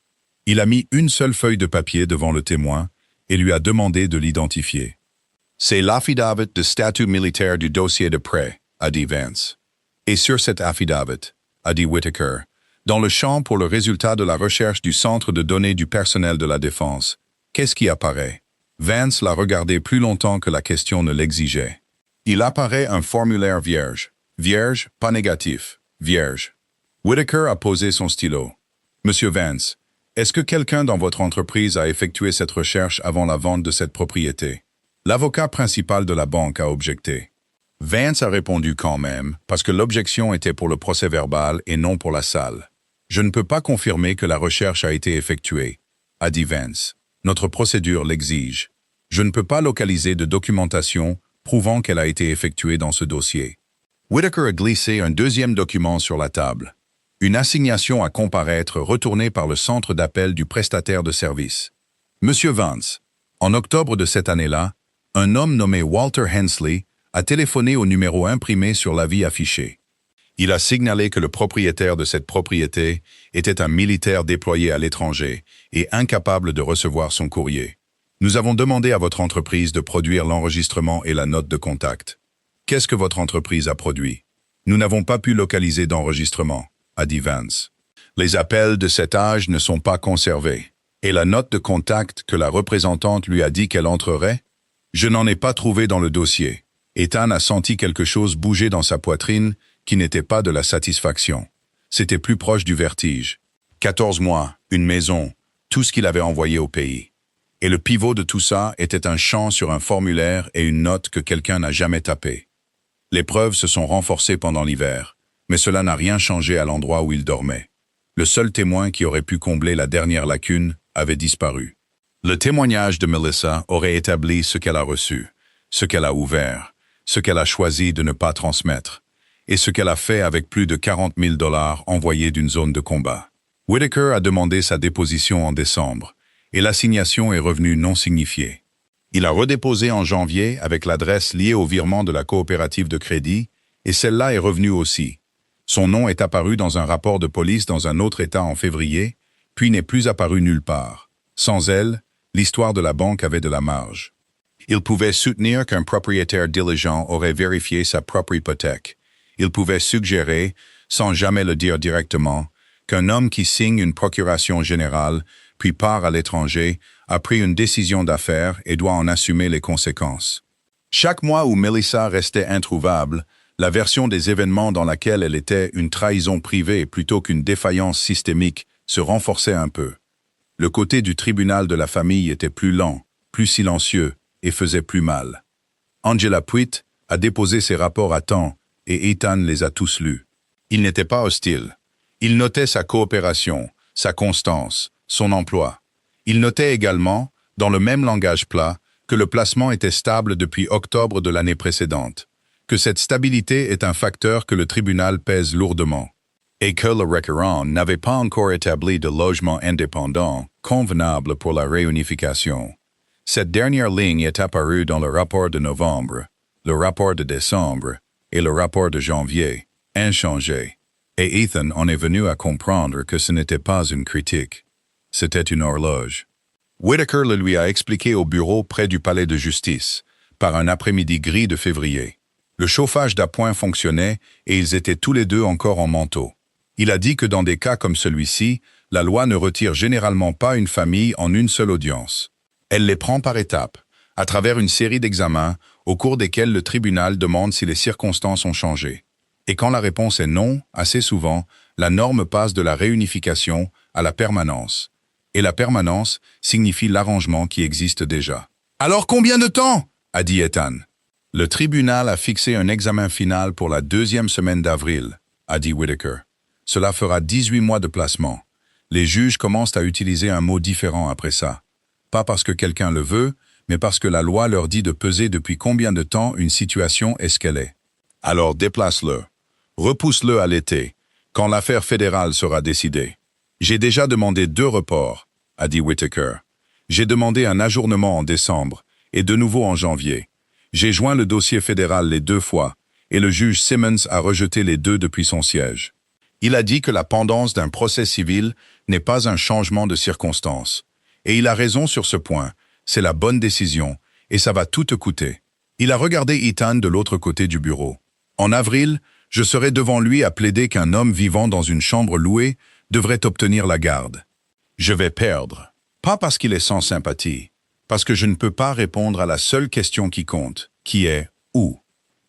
Il a mis une seule feuille de papier devant le témoin et lui a demandé de l'identifier. « C'est l'affidavit de statut militaire du dossier de prêt », a dit Vance. « Et sur cet affidavit », a dit Whitaker, dans le champ pour le résultat de la recherche du Centre de données du personnel de la Défense, qu'est-ce qui apparaît? Vance l'a regardé plus longtemps que la question ne l'exigeait. Il apparaît un formulaire vierge. Vierge, pas négatif. Vierge. Whitaker a posé son stylo. Monsieur Vance, est-ce que quelqu'un dans votre entreprise a effectué cette recherche avant la vente de cette propriété? L'avocat principal de la banque a objecté. Vance a répondu quand même, parce que l'objection était pour le procès-verbal et non pour la salle. Je ne peux pas confirmer que la recherche a été effectuée, a dit Vance. Notre procédure l'exige. Je ne peux pas localiser de documentation prouvant qu'elle a été effectuée dans ce dossier. Whitaker a glissé un 2e document sur la table. Une assignation à comparaître retournée par le centre d'appel du prestataire de service. Monsieur Vance, En octobre de cette année-là, un homme nommé Walter Hensley a téléphoné au numéro imprimé sur l'avis affiché. Il a signalé que le propriétaire de cette propriété était un militaire déployé à l'étranger et incapable de recevoir son courrier. Nous avons demandé à votre entreprise de produire l'enregistrement et la note de contact. Qu'est-ce que votre entreprise a produit? Nous n'avons pas pu localiser d'enregistrement, a dit Vance. Les appels de cet âge ne sont pas conservés. Et la note de contact que la représentante lui a dit qu'elle entrerait? Je n'en ai pas trouvé dans le dossier. Ethan a senti quelque chose bouger dans sa poitrine qui n'était pas de la satisfaction. C'était plus proche du vertige. 14 mois, une maison, tout ce qu'il avait envoyé au pays. Et le pivot de tout ça était un champ sur un formulaire et une note que quelqu'un n'a jamais tapée. Les preuves se sont renforcées pendant l'hiver, mais cela n'a rien changé à l'endroit où il dormait. Le seul témoin qui aurait pu combler la dernière lacune avait disparu. Le témoignage de Melissa aurait établi ce qu'elle a reçu, ce qu'elle a ouvert, ce qu'elle a choisi de ne pas transmettre, et ce qu'elle a fait avec plus de 40 000 $ envoyés d'une zone de combat. Whitaker a demandé sa déposition en décembre, et l'assignation est revenue non signifiée. Il a redéposé en janvier avec l'adresse liée au virement de la coopérative de crédit, et celle-là est revenue aussi. Son nom est apparu dans un rapport de police dans un autre État en février, puis n'est plus apparu nulle part. Sans elle, l'histoire de la banque avait de la marge. Il pouvait soutenir qu'un propriétaire diligent aurait vérifié sa propre hypothèque. Il pouvait suggérer, sans jamais le dire directement, qu'un homme qui signe une procuration générale, puis part à l'étranger, a pris une décision d'affaires et doit en assumer les conséquences. Chaque mois où Melissa restait introuvable, la version des événements dans laquelle elle était une trahison privée plutôt qu'une défaillance systémique se renforçait un peu. Le côté du tribunal de la famille était plus lent, plus silencieux et faisait plus mal. Angela Puitt a déposé ses rapports à temps et Ethan les a tous lus. Il n'était pas hostile. Il notait sa coopération, sa constance, son emploi. Il notait également, dans le même langage plat, que le placement était stable depuis octobre de l'année précédente, que cette stabilité est un facteur que le tribunal pèse lourdement, et que le requérant n'avait pas encore établi de logement indépendant convenable pour la réunification. Cette dernière ligne est apparue dans le rapport de novembre, le rapport de décembre et le rapport de janvier, inchangés, et Ethan en est venu à comprendre que ce n'était pas une critique. C'était une horloge. Whitaker le lui a expliqué au bureau près du palais de justice, par un après-midi gris de février. Le chauffage d'appoint fonctionnait et ils étaient tous les deux encore en manteau. Il a dit que dans des cas comme celui-ci, la loi ne retire généralement pas une famille en une seule audience. Elle les prend par étapes, à travers une série d'examens au cours desquels le tribunal demande si les circonstances ont changé. Et quand la réponse est non, assez souvent, la norme passe de la réunification à la permanence. Et la permanence signifie l'arrangement qui existe déjà. « Alors combien de temps ?» a dit Ethan. « Le tribunal a fixé un examen final pour la 2e semaine d'avril, a dit Whitaker. Cela fera 18 mois de placement. Les juges commencent à utiliser un mot différent après ça. Pas parce que quelqu'un le veut, mais parce que la loi leur dit de peser depuis combien de temps une situation est ce qu'elle est. Alors déplace-le. Repousse-le à l'été, quand l'affaire fédérale sera décidée. J'ai déjà demandé 2 reports, a dit Whitaker. J'ai demandé un ajournement en décembre, et de nouveau en janvier. J'ai joint le dossier fédéral les 2 fois, et le juge Simmons a rejeté les 2 depuis son siège. Il a dit que la pendance d'un procès civil n'est pas un changement de circonstance. Et il a raison sur ce point, c'est la bonne décision, et ça va tout te coûter. Il a regardé Ethan de l'autre côté du bureau. En avril, je serai devant lui à plaider qu'un homme vivant dans une chambre louée devrait obtenir la garde. Je vais perdre. Pas parce qu'il est sans sympathie, parce que je ne peux pas répondre à la seule question qui compte, qui est « où ».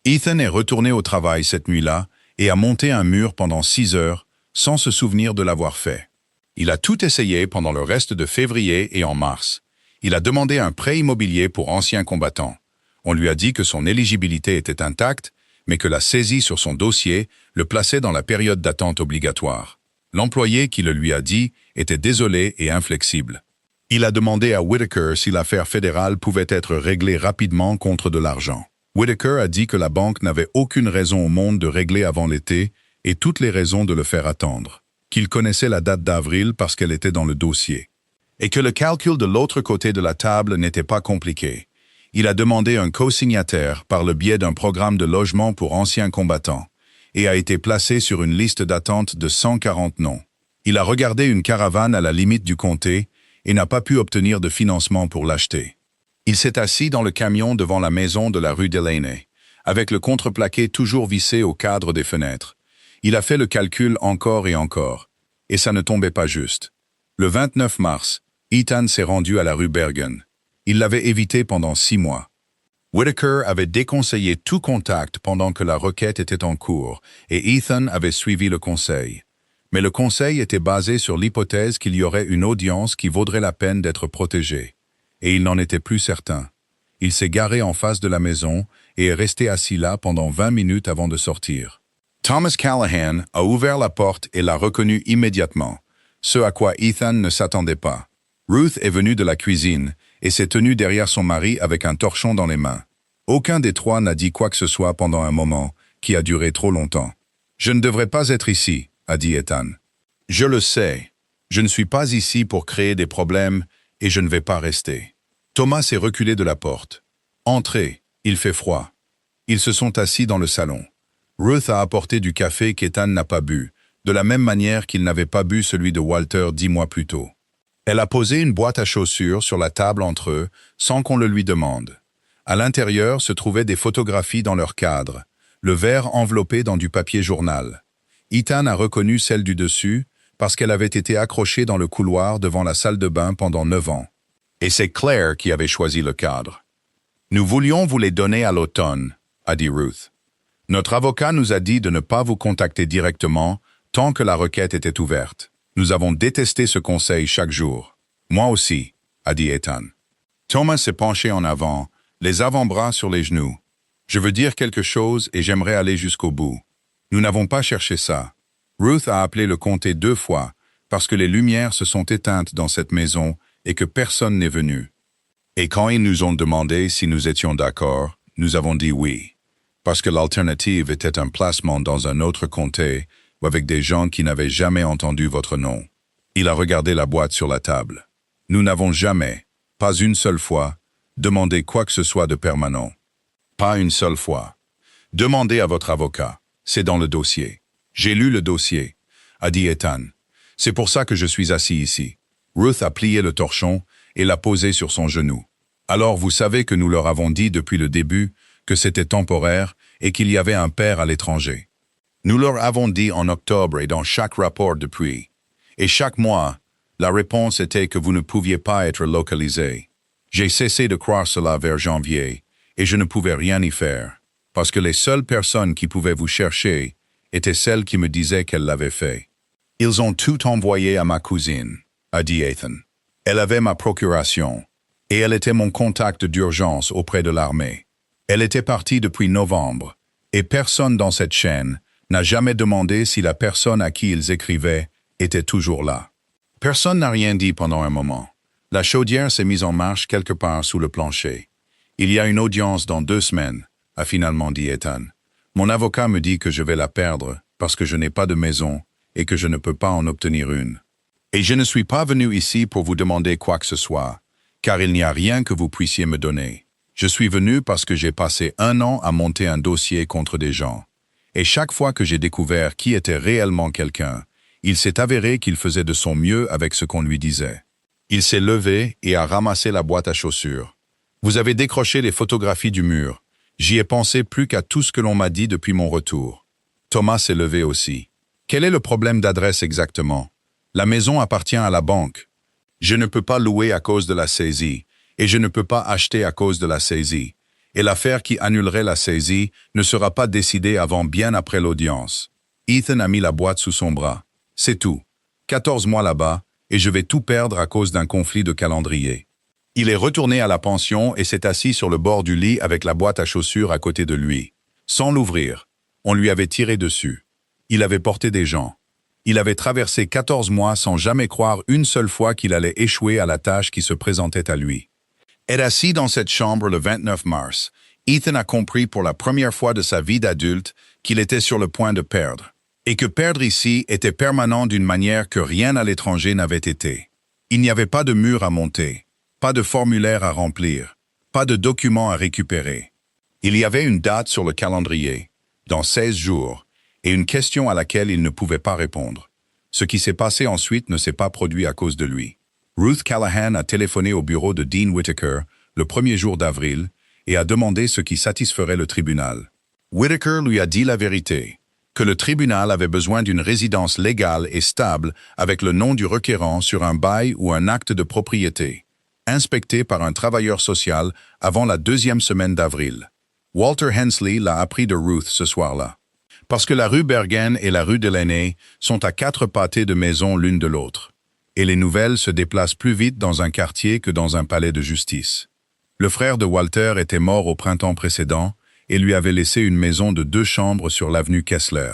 Ethan est retourné au travail cette nuit-là et a monté un mur pendant 6 heures sans se souvenir de l'avoir fait. Il a tout essayé pendant le reste de février et en mars. Il a demandé un prêt immobilier pour anciens combattants. On lui a dit que son éligibilité était intacte, mais que la saisie sur son dossier le plaçait dans la période d'attente obligatoire. L'employé qui le lui a dit était désolé et inflexible. Il a demandé à Whitaker si l'affaire fédérale pouvait être réglée rapidement contre de l'argent. Whitaker a dit que la banque n'avait aucune raison au monde de régler avant l'été et toutes les raisons de le faire attendre, qu'il connaissait la date d'avril parce qu'elle était dans le dossier. Et que le calcul de l'autre côté de la table n'était pas compliqué. Il a demandé un co-signataire par le biais d'un programme de logement pour anciens combattants et a été placé sur une liste d'attente de 140 noms. Il a regardé une caravane à la limite du comté et n'a pas pu obtenir de financement pour l'acheter. Il s'est assis dans le camion devant la maison de la rue Delaney, avec le contreplaqué toujours vissé au cadre des fenêtres. Il a fait le calcul encore et encore, et ça ne tombait pas juste. Le 29 mars, Ethan s'est rendu à la rue Bergen. Il l'avait évité pendant 6 mois. Whitaker avait déconseillé tout contact pendant que la requête était en cours, et Ethan avait suivi le conseil. Mais le conseil était basé sur l'hypothèse qu'il y aurait une audience qui vaudrait la peine d'être protégée. Et il n'en était plus certain. Il s'est garé en face de la maison et est resté assis là pendant 20 minutes avant de sortir. Thomas Callahan a ouvert la porte et l'a reconnu immédiatement, ce à quoi Ethan ne s'attendait pas. Ruth est venue de la cuisine et s'est tenue derrière son mari avec un torchon dans les mains. Aucun des trois n'a dit quoi que ce soit pendant un moment qui a duré trop longtemps. « Je ne devrais pas être ici », a dit Ethan. « Je le sais. Je ne suis pas ici pour créer des problèmes et je ne vais pas rester. » Thomas s'est reculé de la porte. « Entrez, il fait froid. » Ils se sont assis dans le salon. Ruth a apporté du café qu'Ethan n'a pas bu, de la même manière qu'il n'avait pas bu celui de Walter 10 mois plus tôt. Elle a posé une boîte à chaussures sur la table entre eux, sans qu'on le lui demande. À l'intérieur se trouvaient des photographies dans leur cadre, le verre enveloppé dans du papier journal. Ethan a reconnu celle du dessus parce qu'elle avait été accrochée dans le couloir devant la salle de bain pendant 9 ans. Et c'est Claire qui avait choisi le cadre. « Nous voulions vous les donner à l'automne », a dit Ruth. « Notre avocat nous a dit de ne pas vous contacter directement tant que la requête était ouverte. Nous avons détesté ce conseil chaque jour. »« Moi aussi », a dit Ethan. Thomas s'est penché en avant, les avant-bras sur les genoux. « Je veux dire quelque chose et j'aimerais aller jusqu'au bout. Nous n'avons pas cherché ça. » Ruth a appelé le comté 2 fois parce que les lumières se sont éteintes dans cette maison et que personne n'est venu. Et quand ils nous ont demandé si nous étions d'accord, nous avons dit oui, parce que l'alternative était un placement dans un autre comté ou avec des gens qui n'avaient jamais entendu votre nom. Il a regardé la boîte sur la table. Nous n'avons jamais, pas une seule fois, demandé quoi que ce soit de permanent. Pas une seule fois. Demandez à votre avocat. C'est dans le dossier. J'ai lu le dossier, a dit Ethan. C'est pour ça que je suis assis ici. Ruth a plié le torchon et l'a posé sur son genou. Alors vous savez que nous leur avons dit depuis le début que c'était temporaire et qu'il y avait un père à l'étranger. Nous leur avons dit en octobre et dans chaque rapport depuis. Et chaque mois, la réponse était que vous ne pouviez pas être localisé. J'ai cessé de croire cela vers janvier et je ne pouvais rien y faire, parce que les seules personnes qui pouvaient vous chercher étaient celles qui me disaient qu'elles l'avaient fait. Ils ont tout envoyé à ma cousine, a dit Ethan. Elle avait ma procuration, et elle était mon contact d'urgence auprès de l'armée. Elle était partie depuis novembre, et personne dans cette chaîne n'a jamais demandé si la personne à qui ils écrivaient était toujours là. Personne n'a rien dit pendant un moment. La chaudière s'est mise en marche quelque part sous le plancher. Il y a une audience dans 2 semaines, a finalement dit Ethan. Mon avocat me dit que je vais la perdre parce que je n'ai pas de maison et que je ne peux pas en obtenir une. Et je ne suis pas venu ici pour vous demander quoi que ce soit, car il n'y a rien que vous puissiez me donner. Je suis venu parce que j'ai passé 1 an à monter un dossier contre des gens. Et chaque fois que j'ai découvert qui était réellement quelqu'un, il s'est avéré qu'il faisait de son mieux avec ce qu'on lui disait. Il s'est levé et a ramassé la boîte à chaussures. Vous avez décroché les photographies du mur. J'y ai pensé plus qu'à tout ce que l'on m'a dit depuis mon retour. Thomas s'est levé aussi. Quel est le problème d'adresse exactement? La maison appartient à la banque. Je ne peux pas louer à cause de la saisie, et je ne peux pas acheter à cause de la saisie. Et l'affaire qui annulerait la saisie ne sera pas décidée avant bien après l'audience. Ethan a mis la boîte sous son bras. C'est tout. 14 mois là-bas, et je vais tout perdre à cause d'un conflit de calendrier. Il est retourné à la pension et s'est assis sur le bord du lit avec la boîte à chaussures à côté de lui. Sans l'ouvrir, on lui avait tiré dessus. Il avait porté des gens. Il avait traversé 14 mois sans jamais croire une seule fois qu'il allait échouer à la tâche qui se présentait à lui. Et assis dans cette chambre le 29 mars, Ethan a compris pour la première fois de sa vie d'adulte qu'il était sur le point de perdre. Et que perdre ici était permanent d'une manière que rien à l'étranger n'avait été. Il n'y avait pas de mur à monter, pas de formulaire à remplir, pas de documents à récupérer. Il y avait une date sur le calendrier, dans 16 jours, et une question à laquelle il ne pouvait pas répondre. Ce qui s'est passé ensuite ne s'est pas produit à cause de lui. Ruth Callahan a téléphoné au bureau de Dean Whittaker le premier jour d'avril et a demandé ce qui satisferait le tribunal. Whittaker lui a dit la vérité, que le tribunal avait besoin d'une résidence légale et stable avec le nom du requérant sur un bail ou un acte de propriété, inspecté par un travailleur social avant la 2e semaine d'avril. Walter Hensley l'a appris de Ruth ce soir-là. Parce que la rue Bergen et la rue Delaney sont à 4 pâtés de maisons l'une de l'autre, et les nouvelles se déplacent plus vite dans un quartier que dans un palais de justice. Le frère de Walter était mort au printemps précédent et lui avait laissé une maison de 2 chambres sur l'avenue Kessler.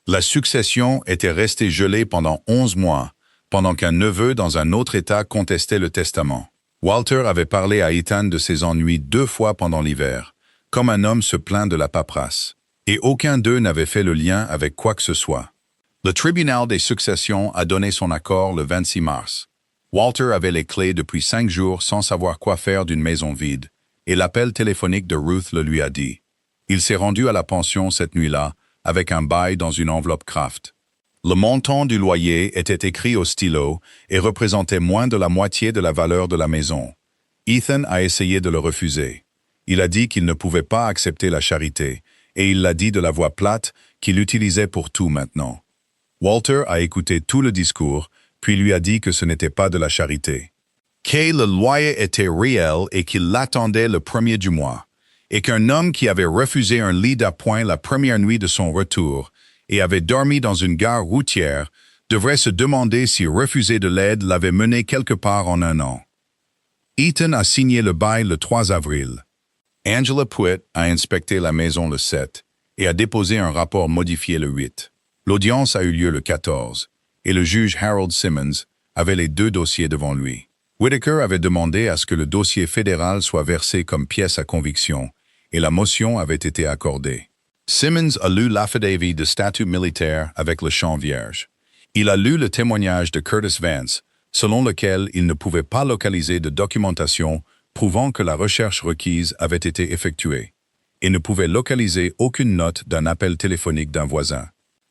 La succession était restée gelée pendant 11 mois, pendant qu'un neveu dans un autre État contestait le testament. Walter avait parlé à Ethan de ses ennuis 2 fois pendant l'hiver, comme un homme se plaint de la paperasse. Et aucun d'eux n'avait fait le lien avec quoi que ce soit. Le tribunal des successions a donné son accord le 26 mars. Walter avait les clés depuis 5 jours sans savoir quoi faire d'une maison vide, et l'appel téléphonique de Ruth le lui a dit. Il s'est rendu à la pension cette nuit-là, avec un bail dans une enveloppe Kraft. Le montant du loyer était écrit au stylo et représentait moins de la moitié de la valeur de la maison. Ethan a essayé de le refuser. Il a dit qu'il ne pouvait pas accepter la charité, et il l'a dit de la voix plate qu'il utilisait pour tout maintenant. Walter a écouté tout le discours, puis lui a dit que ce n'était pas de la charité. Que le loyer était réel et qu'il l'attendait le 1er du mois, et qu'un homme qui avait refusé un lit d'appoint la première nuit de son retour et avait dormi dans une gare routière devrait se demander si refuser de l'aide l'avait mené quelque part en un an. Ethan a signé le bail le 3 avril. Angela Pwitt a inspecté la maison le 7 et a déposé un rapport modifié le 8. L'audience a eu lieu le 14 et le juge Harold Simmons avait les 2 dossiers devant lui. Whittaker avait demandé à ce que le dossier fédéral soit versé comme pièce à conviction et la motion avait été accordée. Simmons a lu l'affidavit de statut militaire avec le champ vierge. Il a lu le témoignage de Curtis Vance, selon lequel il ne pouvait pas localiser de documentation prouvant que la recherche requise avait été effectuée, et ne pouvait localiser aucune note d'un appel téléphonique d'un voisin.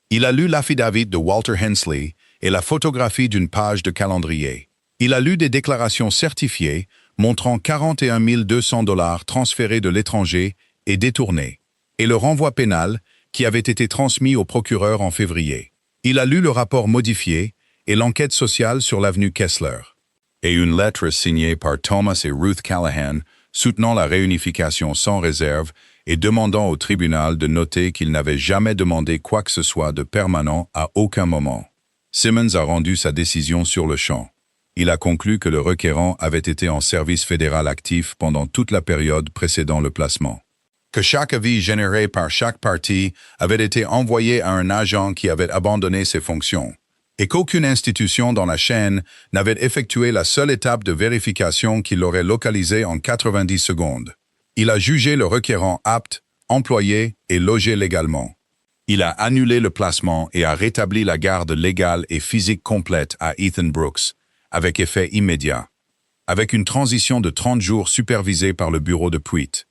Il a lu l'affidavit de Walter Hensley et la photographie d'une page de calendrier. Il a lu des déclarations certifiées montrant 41 200 $ transférés de l'étranger et détournés, et le renvoi pénal qui avait été transmis au procureur en février. Il a lu le rapport modifié et l'enquête sociale sur l'avenue Kessler. Et une lettre signée par Thomas et Ruth Callahan soutenant la réunification sans réserve et demandant au tribunal de noter qu'il n'avait jamais demandé quoi que ce soit de permanent à aucun moment. Simmons a rendu sa décision sur le champ. Il a conclu que le requérant avait été en service fédéral actif pendant toute la période précédant le placement. Que chaque avis généré par chaque partie avait été envoyé à un agent qui avait abandonné ses fonctions, et qu'aucune institution dans la chaîne n'avait effectué la seule étape de vérification qui l'aurait localisé en 90 secondes. Il a jugé le requérant apte, employé et logé légalement. Il a annulé le placement et a rétabli la garde légale et physique complète à Ethan Brooks, avec effet immédiat, avec une transition de 30 jours supervisée par le bureau de Pwitt.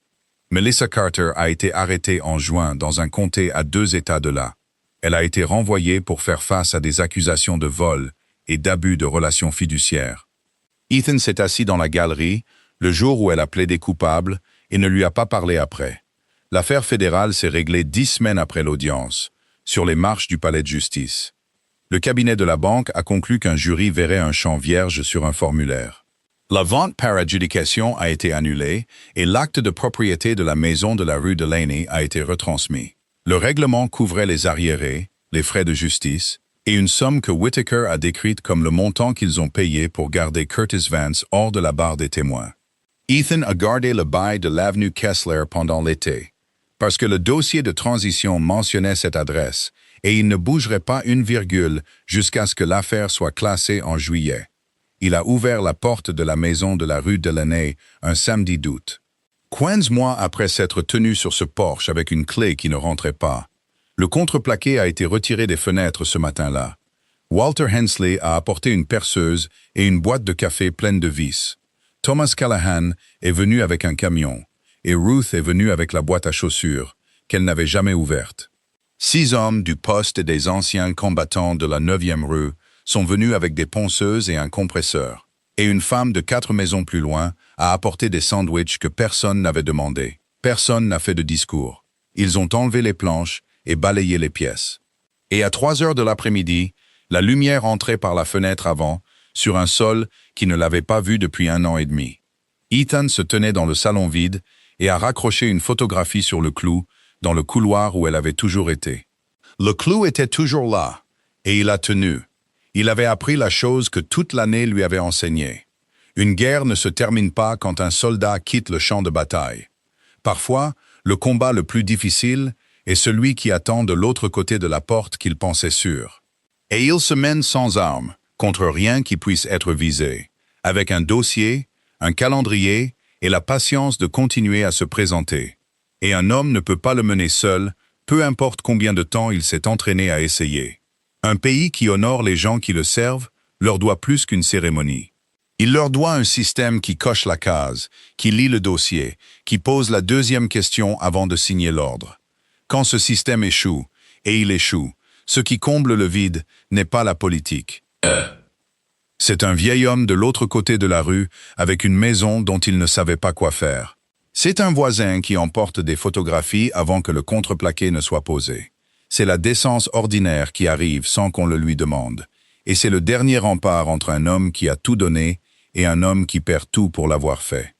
Melissa Carter a été arrêtée en juin dans un comté à 2 États de là. Elle a été renvoyée pour faire face à des accusations de vol et d'abus de relations fiduciaires. Ethan s'est assis dans la galerie le jour où elle a plaidé coupable et ne lui a pas parlé après. L'affaire fédérale s'est réglée 10 semaines après l'audience, sur les marches du palais de justice. Le cabinet de la banque a conclu qu'un jury verrait un champ vierge sur un formulaire. La vente par adjudication a été annulée et l'acte de propriété de la maison de la rue Delaney a été retransmis. Le règlement couvrait les arriérés, les frais de justice et une somme que Whittaker a décrite comme le montant qu'ils ont payé pour garder Curtis Vance hors de la barre des témoins. Ethan a gardé le bail de l'avenue Kessler pendant l'été, parce que le dossier de transition mentionnait cette adresse et il ne bougerait pas une virgule jusqu'à ce que l'affaire soit classée en juillet. Il a ouvert la porte de la maison de la rue Delaney un samedi d'août. 15 mois après s'être tenu sur ce porche avec une clé qui ne rentrait pas, le contreplaqué a été retiré des fenêtres ce matin-là. Walter Hensley a apporté une perceuse et une boîte de café pleine de vis. Thomas Callahan est venu avec un camion, et Ruth est venue avec la boîte à chaussures, qu'elle n'avait jamais ouverte. 6 hommes du poste et des anciens combattants de la 9e rue sont venus avec des ponceuses et un compresseur. Et une femme de 4 maisons plus loin a apporté des sandwichs que personne n'avait demandé. Personne n'a fait de discours. Ils ont enlevé les planches et balayé les pièces. Et à 3 heures de l'après-midi, la lumière entrait par la fenêtre avant, sur un sol qui ne l'avait pas vu depuis 1 an et demi. Ethan se tenait dans le salon vide et a raccroché une photographie sur le clou, dans le couloir où elle avait toujours été. Le clou était toujours là, et il a tenu. Il avait appris la chose que toute l'année lui avait enseignée. Une guerre ne se termine pas quand un soldat quitte le champ de bataille. Parfois, le combat le plus difficile est celui qui attend de l'autre côté de la porte qu'il pensait sûr. Et il se mène sans armes, contre rien qui puisse être visé, avec un dossier, un calendrier et la patience de continuer à se présenter. Et un homme ne peut pas le mener seul, peu importe combien de temps il s'est entraîné à essayer. Un pays qui honore les gens qui le servent leur doit plus qu'une cérémonie. Il leur doit un système qui coche la case, qui lit le dossier, qui pose la 2e question avant de signer l'ordre. Quand ce système échoue, et il échoue, ce qui comble le vide n'est pas la politique. C'est un vieil homme de l'autre côté de la rue avec une maison dont il ne savait pas quoi faire. C'est un voisin qui emporte des photographies avant que le contreplaqué ne soit posé. C'est la décence ordinaire qui arrive sans qu'on le lui demande. Et c'est le dernier rempart entre un homme qui a tout donné et un homme qui perd tout pour l'avoir fait.